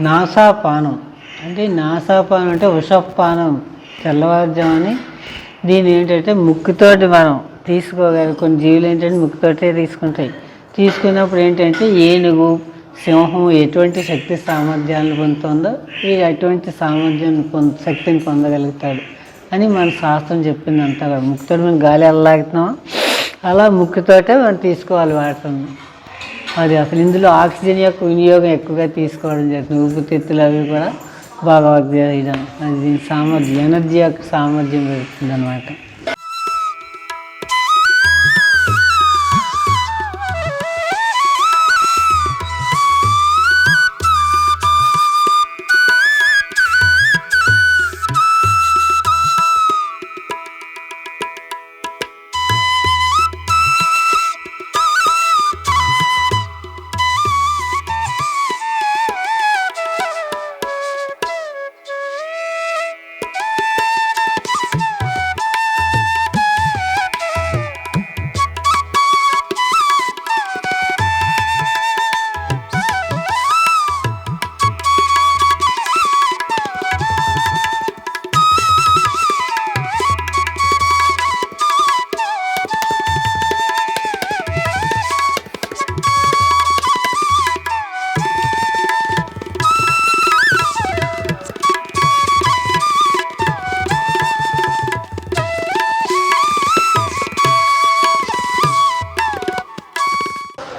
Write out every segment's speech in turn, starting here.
నాసాపానం అంటే నాసాపానం అంటే వృషపానం తెల్లవారుజామని. దీని ఏంటంటే ముక్కుతోటి మనం తీసుకోగలి. కొన్ని జీవులు ఏంటంటే ముక్కుతోటే తీసుకుంటాయి. తీసుకున్నప్పుడు ఏంటంటే ఏనుగు, సింహం ఎటువంటి శక్తి సామర్థ్యాలను పొందుతుందో వీడు అటువంటి సామర్థ్యాన్ని శక్తిని పొందగలుగుతాడు అని మన శాస్త్రం చెప్పిందంతా కూడా. ముక్కుతోటి మనం గాలి వెళ్ళలాగుతున్నాం, అలా ముక్కుతోటే మనం తీసుకోవాలి వాటర్. అది అసలు ఇందులో ఆక్సిజన్ యొక్క వినియోగం ఎక్కువగా తీసుకోవడం జరుగుతుంది. ఊపిరితిత్తులు అవి కూడా బాగా వర్క్ చేయడం, అది దీని సామర్థ్యం, ఎనర్జీ యొక్క సామర్థ్యం పెరుగుతుంది అన్నమాట.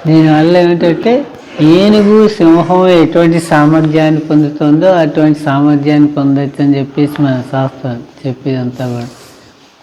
దీనివల్ల ఏమిటంటే ఏనుగు, సింహం ఎటువంటి సామర్థ్యాన్ని పొందుతుందో అటువంటి సామర్థ్యాన్ని పొందొచ్చు అని చెప్పేసి మన శాస్త్రం చెప్పేదంతా కూడా.